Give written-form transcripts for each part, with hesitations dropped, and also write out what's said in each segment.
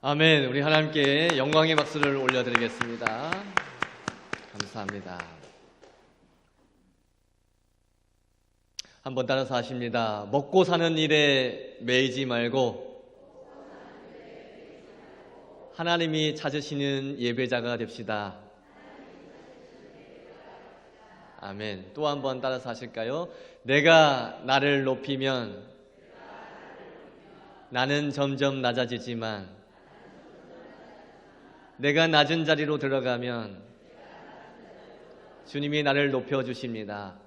아멘. 우리 하나님께 영광의 박수를 올려드리겠습니다. 감사합니다. 한번 따라서 하십니다. 먹고 사는 일에 매이지 말고 하나님이 찾으시는 예배자가 됩시다. 아멘. 또 한번 따라서 하실까요? 내가 나를 높이면 나는 점점 낮아지지만 내가 낮은 자리로 들어가면 주님이 나를 높여주십니다.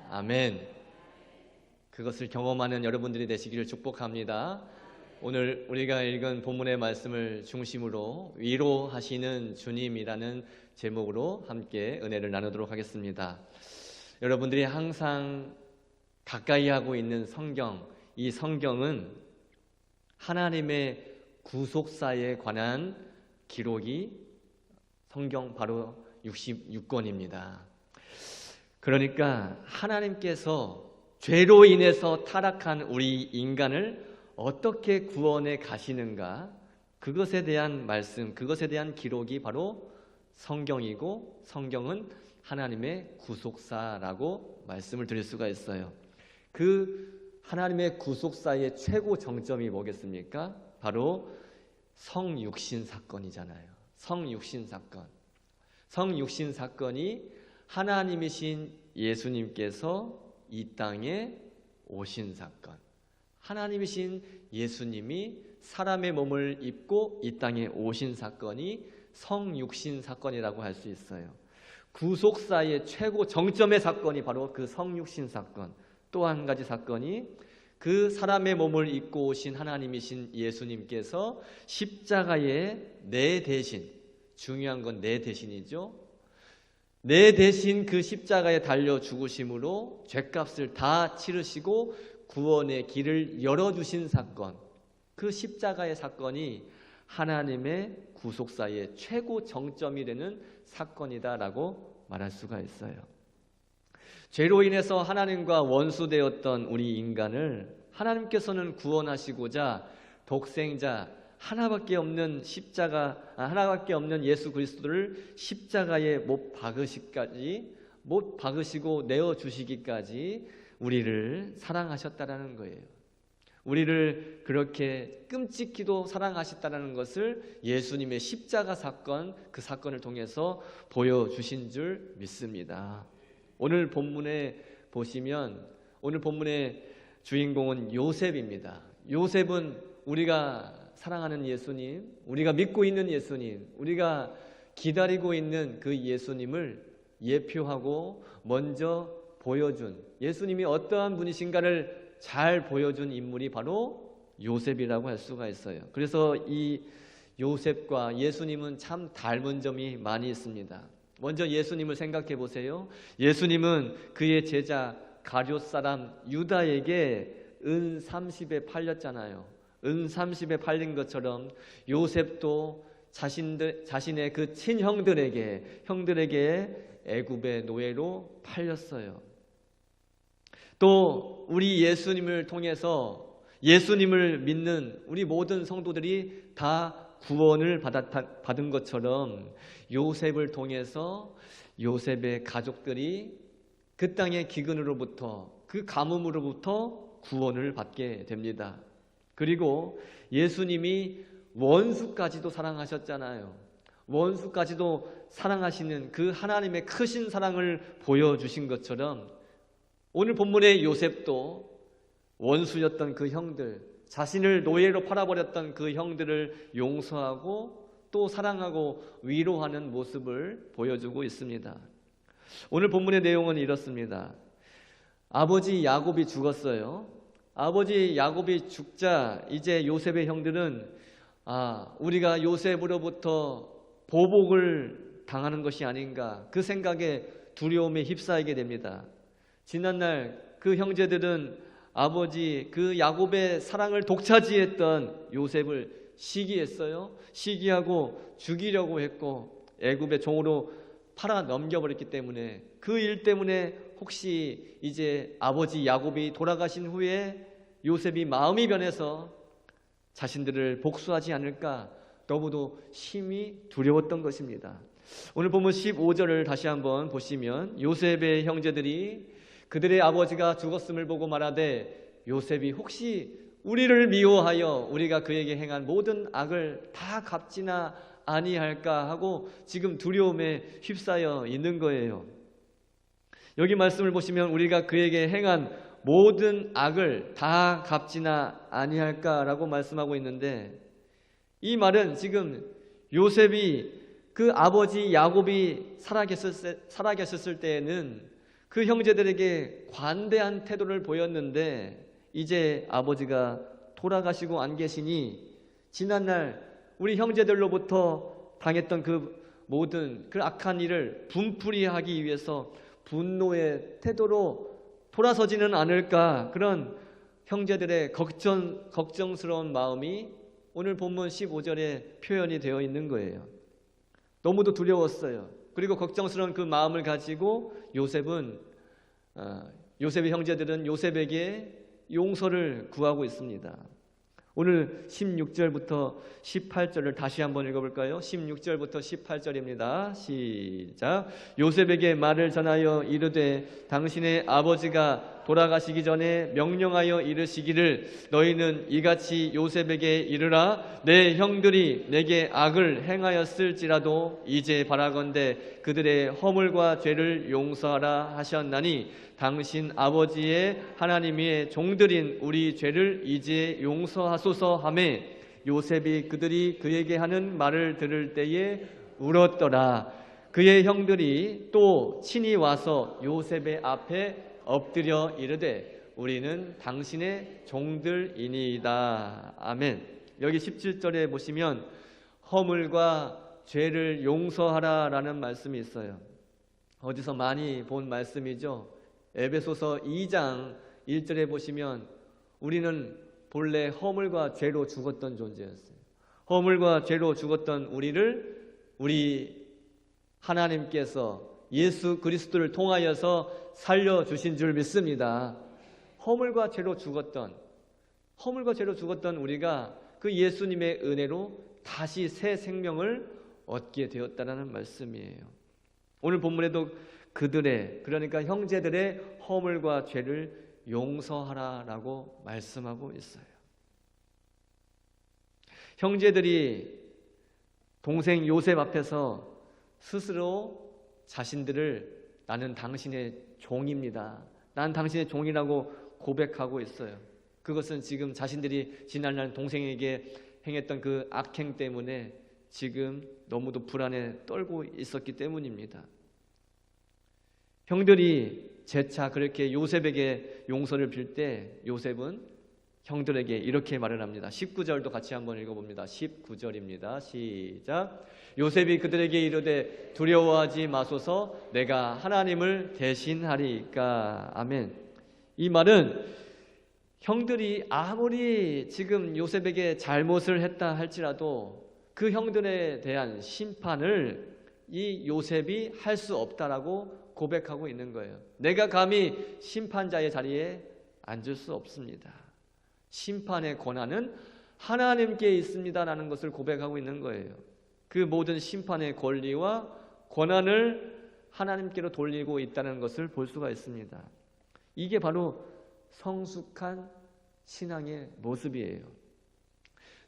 아멘. 그것을 경험하는 여러분들이 되시기를 축복합니다. 오늘 우리가 읽은 본문의 말씀을 중심으로 위로하시는 주님이라는 제목으로 함께 은혜를 나누도록 하겠습니다. 여러분들이 항상 가까이 하고 있는 성경, 이 성경은 하나님의 구속사에 관한 기록이 성경 바로 66권입니다. 그러니까 하나님께서 죄로 인해서 타락한 우리 인간을 어떻게 구원해 가시는가, 그것에 대한 말씀, 그것에 대한 기록이 바로 성경이고, 성경은 하나님의 구속사라고 말씀을 드릴 수가 있어요. 그 하나님의 구속사의 최고 정점이 뭐겠습니까? 바로 성육신 사건이잖아요. 성육신 사건. 성육신 사건이 하나님이신 예수님께서 이 땅에 오신 사건. 하나님이신 예수님이 사람의 몸을 입고 이 땅에 오신 사건이 성육신 사건이라고 할 수 있어요. 구속사의 최고 정점의 사건이 바로 그 성육신 사건. 또 한 가지 사건이 그 사람의 몸을 입고 오신 하나님이신 예수님께서 십자가에 내 대신, 중요한 건 내 대신이죠. 내 대신 그 십자가에 달려 죽으심으로 죄값을 다 치르시고 구원의 길을 열어주신 사건, 그 십자가의 사건이 하나님의 구속사의 최고 정점이 되는 사건이다라고 말할 수가 있어요. 죄로 인해서 하나님과 원수되었던 우리 인간을 하나님께서는 구원하시고자 독생자 하나밖에 없는 하나밖에 없는 예수 그리스도를 십자가에 못 박으시고 내어 주시기까지 우리를 사랑하셨다라는 거예요. 우리를 그렇게 끔찍히도 사랑하셨다는 것을 예수님의 십자가 사건, 그 사건을 통해서 보여주신 줄 믿습니다. 오늘 본문에 보시면 오늘 본문의 주인공은 요셉입니다. 요셉은 우리가 사랑하는 예수님, 우리가 믿고 있는 예수님, 우리가 기다리고 있는 그 예수님을 예표하고 먼저 보여준, 예수님이 어떠한 분이신가를 잘 보여준 인물이 바로 요셉이라고 할 수가 있어요. 그래서 이 요셉과 예수님은 참 닮은 점이 많이 있습니다. 먼저 예수님을 생각해 보세요. 예수님은 그의 제자 가룟 사람 유다에게 은 30에 팔렸잖아요. 은 30에 팔린 것처럼 요셉도 자신의 그 친형들에게 애굽의 노예로 팔렸어요. 또 우리 예수님을 통해서 예수님을 믿는 우리 모든 성도들이 다 구원을 받은 것처럼 요셉을 통해서 요셉의 가족들이 그 땅의 기근으로부터, 그 가뭄으로부터 구원을 받게 됩니다. 그리고 예수님이 원수까지도 사랑하셨잖아요. 원수까지도 사랑하시는 그 하나님의 크신 사랑을 보여주신 것처럼 오늘 본문의 요셉도 원수였던 그 형들, 자신을 노예로 팔아버렸던 그 형들을 용서하고 또 사랑하고 위로하는 모습을 보여주고 있습니다. 오늘 본문의 내용은 이렇습니다. 아버지 야곱이 죽었어요. 아버지 야곱이 죽자 이제 요셉의 형들은 우리가 요셉으로부터 보복을 당하는 것이 아닌가, 그 생각에 두려움에 휩싸이게 됩니다. 지난날 그 형제들은 아버지 그 야곱의 사랑을 독차지했던 요셉을 시기했어요. 시기하고 죽이려고 했고 애굽의 종으로 팔아 넘겨버렸기 때문에 그 일 때문에 혹시 이제 아버지 야곱이 돌아가신 후에 요셉이 마음이 변해서 자신들을 복수하지 않을까 너무도 심히 두려웠던 것입니다. 오늘 본문 15절을 다시 한번 보시면 요셉의 형제들이 그들의 아버지가 죽었음을 보고 말하되 요셉이 혹시 우리를 미워하여 우리가 그에게 행한 모든 악을 다 갚지나 아니할까 하고 지금 두려움에 휩싸여 있는 거예요. 여기 말씀을 보시면 우리가 그에게 행한 모든 악을 다 갚지나 아니할까라고 말씀하고 있는데, 이 말은 지금 요셉이 그 아버지 야곱이 살아계셨을 때에는 그 형제들에게 관대한 태도를 보였는데, 이제 아버지가 돌아가시고 안 계시니 지난날 우리 형제들로부터 당했던 그 모든 그 악한 일을 분풀이하기 위해서 분노의 태도로 돌아서지는 않을까, 그런 형제들의 걱정스러운 마음이 오늘 본문 15절에 표현이 되어 있는 거예요. 너무도 두려웠어요. 그리고 걱정스러운 그 마음을 가지고 요셉의 형제들은 요셉에게 용서를 구하고 있습니다. 오늘 16절부터 18절을 다시 한번 읽어볼까요? 16절부터 18절입니다. 시작. 요셉에게 말을 전하여 이르되 당신의 아버지가 돌아가시기 전에 명령하여 이르시기를 너희는 이같이 요셉에게 이르라. 내 형들이 내게 악을 행하였을지라도 이제 바라건대 그들의 허물과 죄를 용서하라 하셨나니 당신 아버지의 하나님의 종들인 우리 죄를 이제 용서하소서 하매 요셉이 그들이 그에게 하는 말을 들을 때에 울었더라. 그의 형들이 또 친히 와서 요셉의 앞에 엎드려 이르되 우리는 당신의 종들이니이다. 아멘. 여기 17절에 보시면 허물과 죄를 용서하라 라는 말씀이 있어요. 어디서 많이 본 말씀이죠. 에베소서 2장 1절에 보시면 우리는 본래 허물과 죄로 죽었던 존재였어요. 허물과 죄로 죽었던 우리 하나님께서 예수 그리스도를 통하여서 살려주신 줄 믿습니다. 허물과 죄로 죽었던 우리가 그 예수님의 은혜로 다시 새 생명을 얻게 되었다는 말씀이에요. 오늘 본문에도 그러니까 형제들의 허물과 죄를 용서하라라고 말씀하고 있어요. 형제들이 동생 요셉 앞에서 스스로 자신들을 나는 당신의 종입니다. 난 당신의 종이라고 고백하고 있어요. 그것은 지금 자신들이 지난날 동생에게 행했던 그 악행 때문에 지금 너무도 불안에 떨고 있었기 때문입니다. 형들이 재차 그렇게 요셉에게 용서를 빌 때 요셉은 형들에게 이렇게 말을 합니다. 19절도 같이 한번 읽어봅니다. 19절입니다. 시작. 요셉이 그들에게 이르되 두려워하지 마소서 내가 하나님을 대신하리이까. 아멘. 이 말은 형들이 아무리 지금 요셉에게 잘못을 했다 할지라도 그 형들에 대한 심판을 이 요셉이 할 수 없다라고 고백하고 있는 거예요. 내가 감히 심판자의 자리에 앉을 수 없습니다. 심판의 권한은 하나님께 있습니다라는 것을 고백하고 있는 거예요. 그 모든 심판의 권리와 권한을 하나님께로 돌리고 있다는 것을 볼 수가 있습니다. 이게 바로 성숙한 신앙의 모습이에요.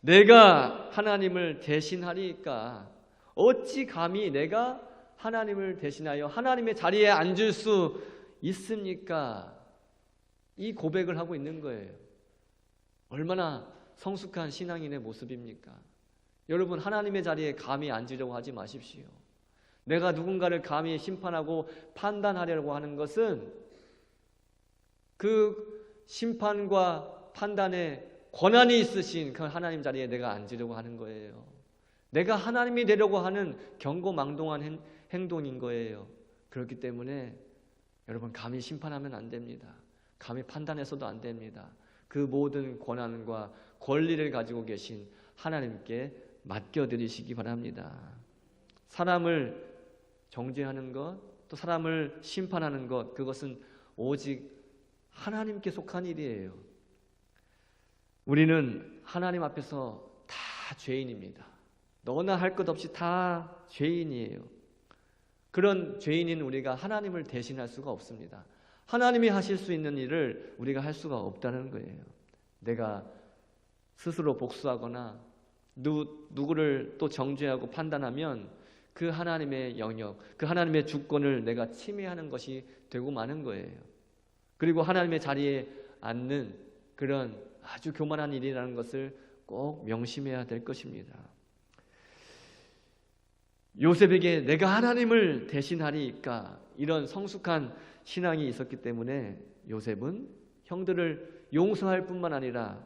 내가 하나님을 대신하리까 어찌 감히 내가 하나님을 대신하여 하나님의 자리에 앉을 수 있습니까? 이 고백을 하고 있는 거예요. 얼마나 성숙한 신앙인의 모습입니까? 여러분, 하나님의 자리에 감히 앉으려고 하지 마십시오. 내가 누군가를 감히 심판하고 판단하려고 하는 것은 그 심판과 판단에 권한이 있으신 그 하나님 자리에 내가 앉으려고 하는 거예요. 내가 하나님이 되려고 하는 경고망동한 행동인 거예요. 그렇기 때문에 여러분 감히 심판하면 안 됩니다. 감히 판단해서도 안 됩니다. 그 모든 권한과 권리를 가지고 계신 하나님께 맡겨드리시기 바랍니다. 사람을 정죄하는 것, 또 사람을 심판하는 것, 그것은 오직 하나님께 속한 일이에요. 우리는 하나님 앞에서 다 죄인입니다. 너나 할 것 없이 다 죄인이에요. 그런 죄인인 우리가 하나님을 대신할 수가 없습니다. 하나님이 하실 수 있는 일을 우리가 할 수가 없다는 거예요. 내가 스스로 복수하거나 누구를 또 정죄하고 판단하면 그 하나님의 영역, 그 하나님의 주권을 내가 침해하는 것이 되고 마는 거예요. 그리고 하나님의 자리에 앉는 그런 아주 교만한 일이라는 것을 꼭 명심해야 될 것입니다. 요셉에게 내가 하나님을 대신하리까 이런 성숙한 신앙이 있었기 때문에 요셉은 형들을 용서할 뿐만 아니라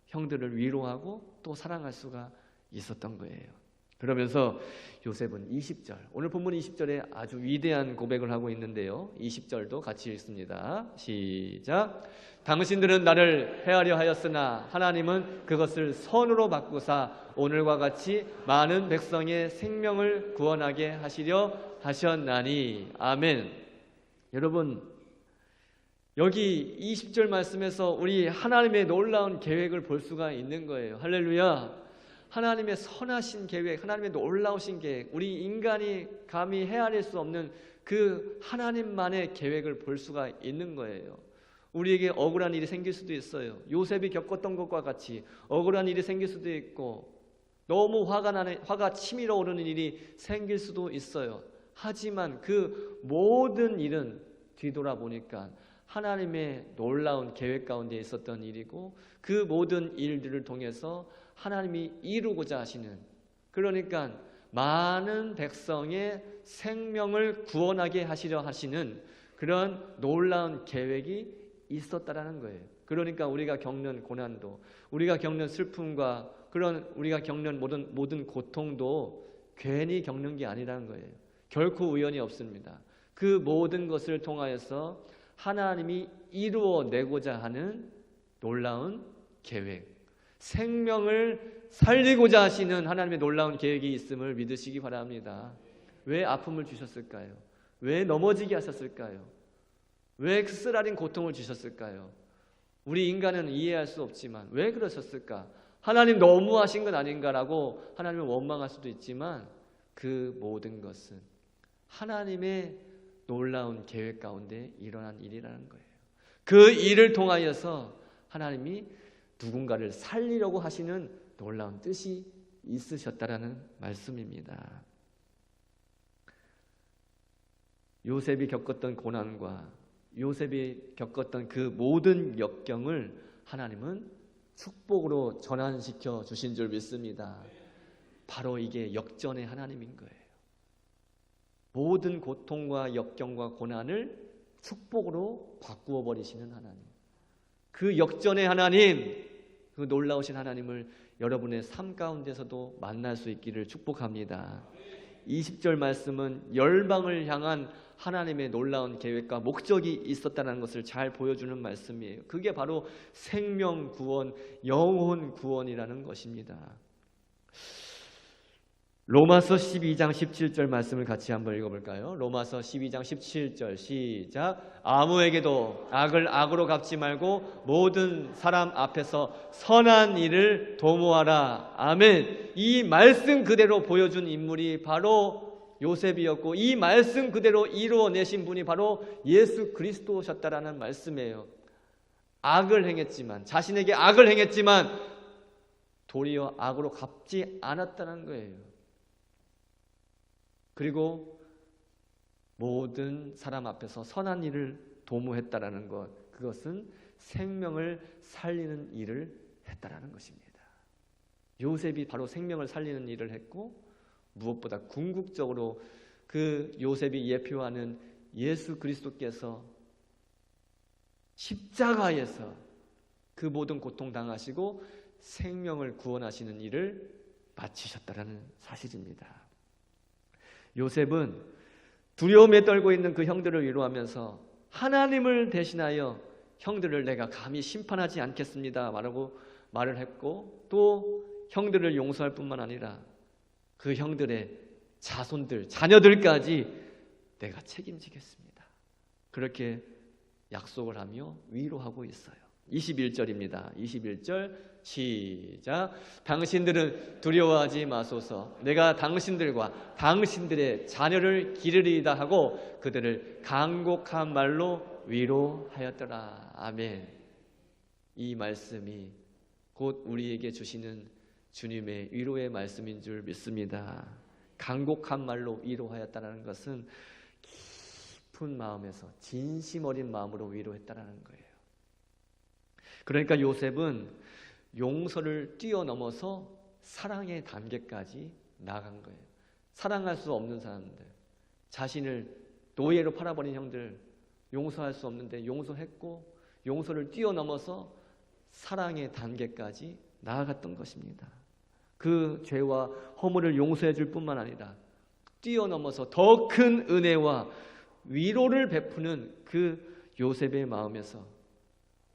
형들을 위로하고 또 사랑할 수가 있었던 거예요. 그러면서 요셉은 20절, 오늘 본문 20절에 아주 위대한 고백을 하고 있는데요. 20절도 같이 읽습니다. 시작. 당신들은 나를 해하려 하였으나 하나님은 그것을 선으로 바꾸사 오늘과 같이 많은 백성의 생명을 구원하게 하시려 하셨나니. 아멘. 여러분, 여기 20절 말씀에서 우리 하나님의 놀라운 계획을 볼 수가 있는 거예요. 할렐루야. 하나님의 선하신 계획, 하나님의 놀라우신 계획, 우리 인간이 감히 헤아릴 수 없는 그 하나님만의 계획을 볼 수가 있는 거예요. 우리에게 억울한 일이 생길 수도 있어요. 요셉이 겪었던 것과 같이 억울한 일이 생길 수도 있고 너무 화가 치밀어 오르는 일이 생길 수도 있어요. 하지만 그 모든 일은 뒤돌아보니까 하나님의 놀라운 계획 가운데 있었던 일이고 그 모든 일들을 통해서 하나님이 이루고자 하시는, 그러니까 많은 백성의 생명을 구원하게 하시려 하시는 그런 놀라운 계획이 있었다라는 거예요. 그러니까 우리가 겪는 고난도, 우리가 겪는 슬픔과 그런 우리가 겪는 모든 고통도 괜히 겪는 게 아니라는 거예요. 결코 우연이 없습니다. 그 모든 것을 통하여서 하나님이 이루어내고자 하는 놀라운 계획, 생명을 살리고자 하시는 하나님의 놀라운 계획이 있음을 믿으시기 바랍니다. 왜 아픔을 주셨을까요? 왜 넘어지게 하셨을까요? 왜 그 쓰라린 고통을 주셨을까요? 우리 인간은 이해할 수 없지만 왜 그러셨을까? 하나님 너무하신 건 아닌가라고 하나님을 원망할 수도 있지만 그 모든 것은 하나님의 놀라운 계획 가운데 일어난 일이라는 거예요. 그 일을 통하여서 하나님이 누군가를 살리려고 하시는 놀라운 뜻이 있으셨다라는 말씀입니다. 요셉이 겪었던 고난과 요셉이 겪었던 그 모든 역경을 하나님은 축복으로 전환시켜 주신 줄 믿습니다. 바로 이게 역전의 하나님인 거예요. 모든 고통과 역경과 고난을 축복으로 바꾸어 버리시는 하나님, 그 역전의 하나님, 그 놀라우신 하나님을 여러분의 삶 가운데서도 만날 수 있기를 축복합니다. 20절 말씀은 열방을 향한 하나님의 놀라운 계획과 목적이 있었다는 것을 잘 보여주는 말씀이에요. 그게 바로 생명 구원, 영혼 구원이라는 것입니다. 로마서 12장 17절 말씀을 같이 한번 읽어볼까요? 로마서 12장 17절 시작. 아무에게도 악을 악으로 갚지 말고 모든 사람 앞에서 선한 일을 도모하라. 아멘. 이 말씀 그대로 보여준 인물이 바로 요셉이었고 이 말씀 그대로 이루어내신 분이 바로 예수 그리스도셨다라는 말씀이에요. 악을 행했지만, 자신에게 악을 행했지만 도리어 악으로 갚지 않았다는 거예요. 그리고 모든 사람 앞에서 선한 일을 도모했다라는 것, 그것은 생명을 살리는 일을 했다라는 것입니다. 요셉이 바로 생명을 살리는 일을 했고 무엇보다 궁극적으로 그 요셉이 예표하는 예수 그리스도께서 십자가에서 그 모든 고통 당하시고 생명을 구원하시는 일을 마치셨다라는 사실입니다. 요셉은 두려움에 떨고 있는 그 형들을 위로하면서 하나님을 대신하여 형들을 내가 감히 심판하지 않겠습니다 라고 말을 했고 또 형들을 용서할 뿐만 아니라 그 형들의 자손들, 자녀들까지 내가 책임지겠습니다. 그렇게 약속을 하며 위로하고 있어요. 21절입니다. 21절 시작. 당신들은 두려워하지 마소서. 내가 당신들과 당신들의 자녀를 기르리이다 하고 그들을 간곡한 말로 위로하였더라. 아멘. 이 말씀이 곧 우리에게 주시는 주님의 위로의 말씀인 줄 믿습니다. 간곡한 말로 위로하였다는 것은 깊은 마음에서 진심 어린 마음으로 위로했다는 거예요. 그러니까 요셉은 용서를 뛰어넘어서 사랑의 단계까지 나아간 거예요. 사랑할 수 없는 사람들, 자신을 노예로 팔아버린 형들 용서할 수 없는데 용서했고, 용서를 뛰어넘어서 사랑의 단계까지 나아갔던 것입니다. 그 죄와 허물을 용서해 줄 뿐만 아니라 뛰어넘어서 더 큰 은혜와 위로를 베푸는 그 요셉의 마음에서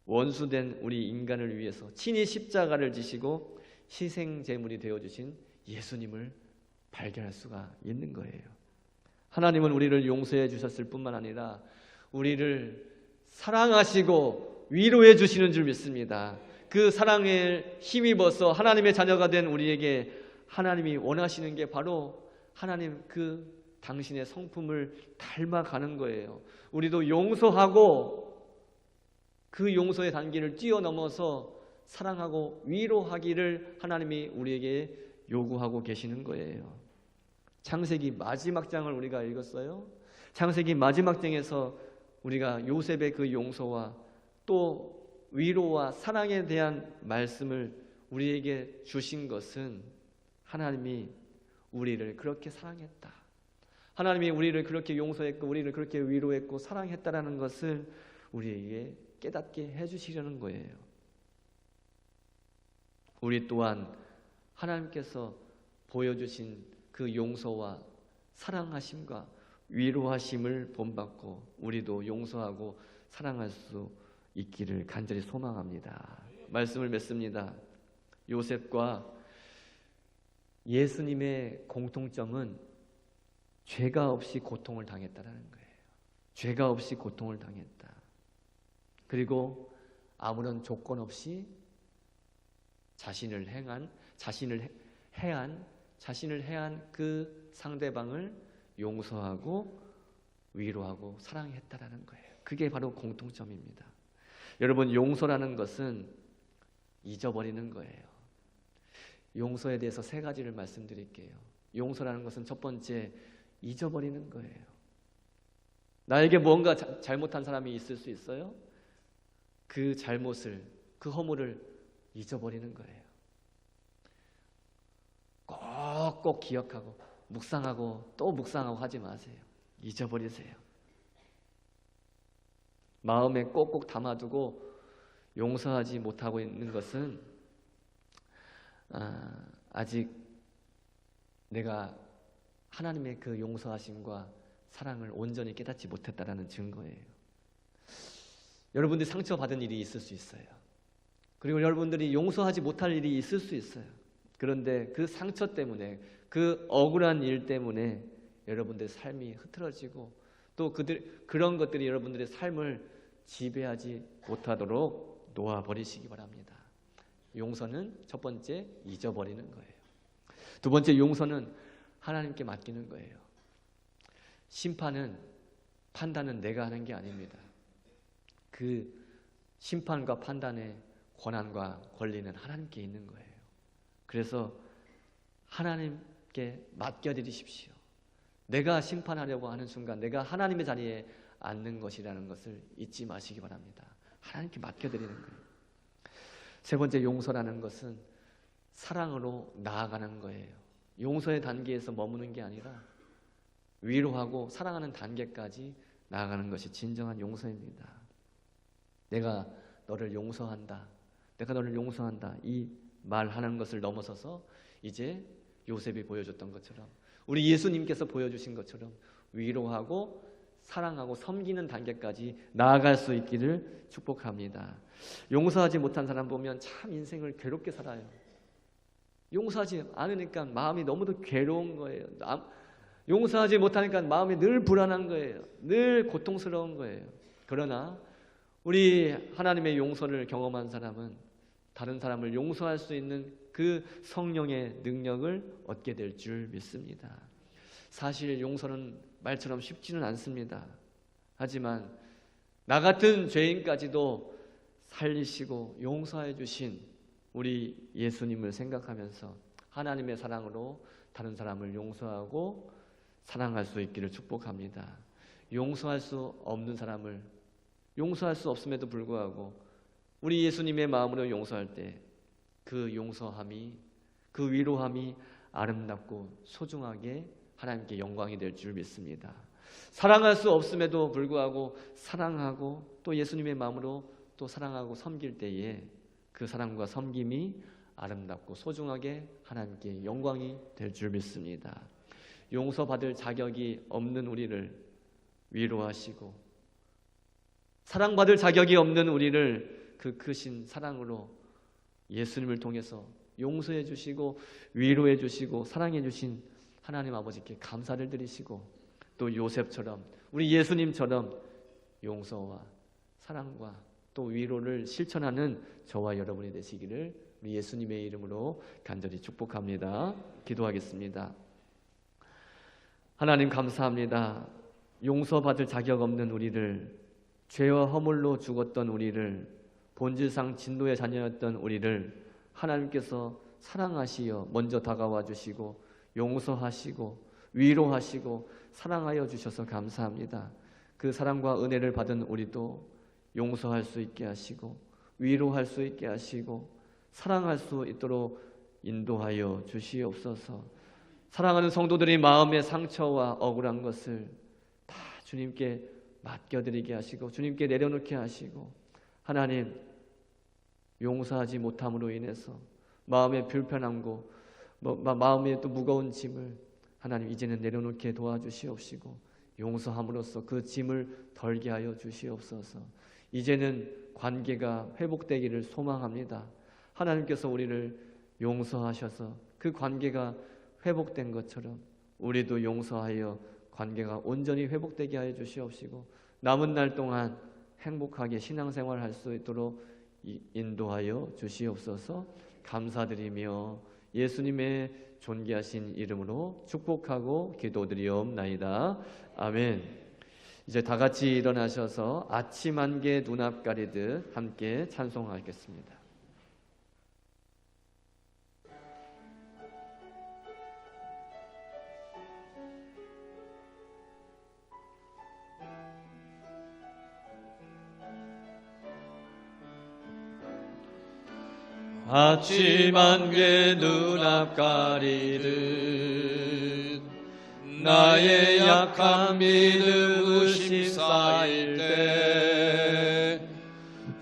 원수된 우리 인간을 위해서 친히 십자가를 지시고 희생제물이 되어주신 예수님을 발견할 수가 있는 거예요. 하나님은 우리를 용서해 주셨을 뿐만 아니라 우리를 사랑하시고 위로해 주시는 줄 믿습니다. 그 사랑에 힘입어서 하나님의 자녀가 된 우리에게 하나님이 원하시는 게 바로 하나님 그 당신의 성품을 닮아가는 거예요. 우리도 용서하고 그 용서의 단계를 뛰어넘어서 사랑하고 위로하기를 하나님이 우리에게 요구하고 계시는 거예요. 창세기 마지막 장을 우리가 읽었어요. 창세기 마지막 장에서 우리가 요셉의 그 용서와 또 위로와 사랑에 대한 말씀을 우리에게 주신 것은 하나님이 우리를 그렇게 사랑했다. 하나님이 우리를 그렇게 용서했고 우리를 그렇게 위로했고 사랑했다라는 것을 우리에게 깨닫게 해주시려는 거예요. 우리 또한 하나님께서 보여주신 그 용서와 사랑하심과 위로하심을 본받고 우리도 용서하고 사랑할 수 있기를 간절히 소망합니다. 말씀을 맺습니다. 요셉과 예수님의 공통점은 죄가 없이 고통을 당했다는 거예요. 죄가 없이 고통을 당했다. 그리고 아무런 조건 없이 자신을 해한 그 상대방을 용서하고 위로하고 사랑했다라는 거예요. 그게 바로 공통점입니다. 여러분, 용서라는 것은 잊어버리는 거예요. 용서에 대해서 세 가지를 말씀드릴게요. 용서라는 것은 첫 번째, 잊어버리는 거예요. 나에게 뭔가 잘못한 사람이 있을 수 있어요. 그 잘못을, 그 허물을 잊어버리는 거예요. 꼭꼭 기억하고 묵상하고 또 묵상하고 하지 마세요. 잊어버리세요. 마음에 꼭꼭 담아두고 용서하지 못하고 있는 것은 아직 내가 하나님의 그 용서하심과 사랑을 온전히 깨닫지 못했다라는 증거예요. 여러분들이 상처받은 일이 있을 수 있어요. 그리고 여러분들이 용서하지 못할 일이 있을 수 있어요. 그런데 그 상처 때문에, 그 억울한 일 때문에 여러분들의 삶이 흐트러지고 또 그런 것들이 여러분들의 삶을 지배하지 못하도록 놓아버리시기 바랍니다. 용서는 첫 번째, 잊어버리는 거예요. 두 번째, 용서는 하나님께 맡기는 거예요. 심판은, 판단은 내가 하는 게 아닙니다. 그 심판과 판단의 권한과 권리는 하나님께 있는 거예요. 그래서 하나님께 맡겨드리십시오. 내가 심판하려고 하는 순간 내가 하나님의 자리에 앉는 것이라는 것을 잊지 마시기 바랍니다. 하나님께 맡겨드리는 거예요. 세 번째, 용서라는 것은 사랑으로 나아가는 거예요. 용서의 단계에서 머무는 게 아니라 위로하고 사랑하는 단계까지 나아가는 것이 진정한 용서입니다. 내가 너를 용서한다. 내가 너를 용서한다. 이 말하는 것을 넘어서서 이제 요셉이 보여줬던 것처럼, 우리 예수님께서 보여주신 것처럼 위로하고 사랑하고 섬기는 단계까지 나아갈 수 있기를 축복합니다. 용서하지 못한 사람 보면 참 인생을 괴롭게 살아요. 용서하지 않으니까 마음이 너무도 괴로운 거예요. 용서하지 못하니까 마음이 늘 불안한 거예요. 늘 고통스러운 거예요. 그러나 우리 하나님의 용서를 경험한 사람은 다른 사람을 용서할 수 있는 그 성령의 능력을 얻게 될 줄 믿습니다. 사실 용서는 말처럼 쉽지는 않습니다. 하지만 나 같은 죄인까지도 살리시고 용서해 주신 우리 예수님을 생각하면서 하나님의 사랑으로 다른 사람을 용서하고 사랑할 수 있기를 축복합니다. 용서할 수 없는 사람을 용서할 수 없음에도 불구하고 우리 예수님의 마음으로 용서할 때 그 용서함이, 그 위로함이 아름답고 소중하게 하나님께 영광이 될 줄 믿습니다. 사랑할 수 없음에도 불구하고 사랑하고 또 예수님의 마음으로 또 사랑하고 섬길 때에 그 사랑과 섬김이 아름답고 소중하게 하나님께 영광이 될 줄 믿습니다. 용서받을 자격이 없는 우리를 위로하시고 사랑받을 자격이 없는 우리를 그 크신 사랑으로 예수님을 통해서 용서해 주시고 위로해 주시고 사랑해 주신 하나님 아버지께 감사를 드리시고 또 요셉처럼 우리 예수님처럼 용서와 사랑과 또 위로를 실천하는 저와 여러분이 되시기를 우리 예수님의 이름으로 간절히 축복합니다. 기도하겠습니다. 하나님 감사합니다. 용서받을 자격 없는 우리를, 죄와 허물로 죽었던 우리를, 본질상 진노의 자녀였던 우리를 하나님께서 사랑하시어 먼저 다가와 주시고 용서하시고 위로하시고 사랑하여 주셔서 감사합니다. 그 사랑과 은혜를 받은 우리도 용서할 수 있게 하시고 위로할 수 있게 하시고 사랑할 수 있도록 인도하여 주시옵소서. 사랑하는 성도들이 마음의 상처와 억울한 것을 다 주님께 맡겨드리게 하시고 주님께 내려놓게 하시고 하나님 용서하지 못함으로 인해서 마음의 불편함고 마음에 또 무거운 짐을 하나님 이제는 내려놓게 도와주시옵시고 용서함으로써 그 짐을 덜게 하여 주시옵소서. 이제는 관계가 회복되기를 소망합니다. 하나님께서 우리를 용서하셔서 그 관계가 회복된 것처럼 우리도 용서하여 관계가 온전히 회복되게 하여 주시옵시고 남은 날 동안 행복하게 신앙생활할 수 있도록 인도하여 주시옵소서. 감사드리며 예수님의 존귀하신 이름으로 축복하고 기도드리옵나이다. 아멘. 이제 다 같이 일어나셔서 아침 안개 눈앞 가리듯 함께 찬송하겠습니다. 아침 안개 눈앞 가리듯 나의 약한 믿음 의심 쌓일 때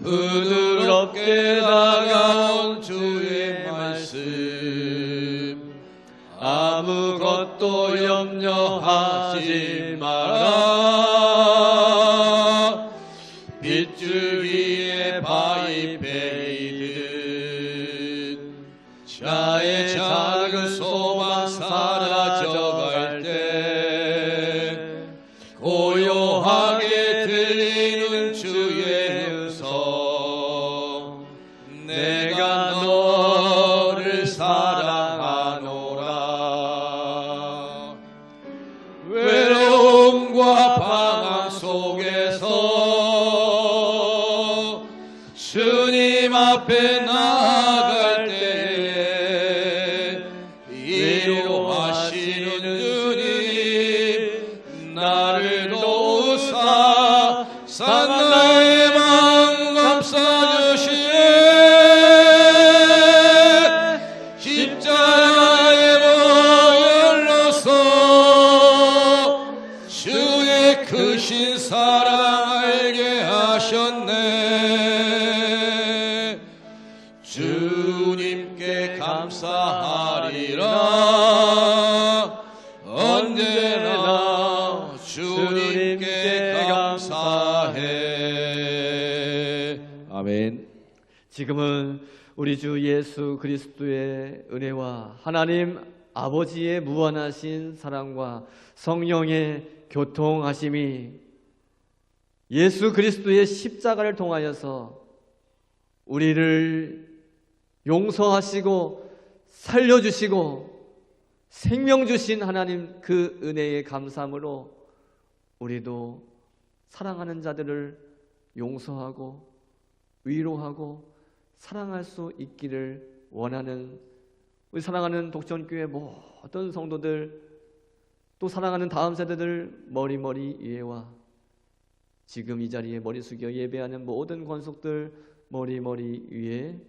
부드럽게 다가온 주의 말씀 아무것도 염려하지 마라. 빗줄 위에 바위 베이듯 나의 작은 소망 사라져갈 때 고요하게 들리는 주의 음성 내가 너를 사랑하노라. 외로움과 방황 속에서 주님 앞에 나아갈 때 위로하시는 주님 나를 도우사 산 나의 마음 감싸주시네. 십자가의 보혈로서 주의 크신 사랑 알게 하셨네. 주님께 감사하리라. 언제나 주님께 감사해. 아멘. 지금은 우리 주 예수 그리스도의 은혜와 하나님 아버지의 무한하신 사랑과 성령의 교통하심이 예수 그리스도의 십자가를 통하여서 우리를 용서하시고 살려주시고 생명 주신 하나님 그 은혜의 감사함으로 우리도 사랑하는 자들을 용서하고 위로하고 사랑할 수 있기를 원하는 우리 사랑하는 독전교회 모든 성도들, 또 사랑하는 다음 세대들 머리머리 위에와 지금 이 자리에 머리 숙여 예배하는 모든 권속들 머리머리 위에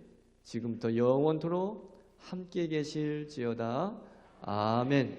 지금부터 영원토록 함께 계실지어다. 아멘.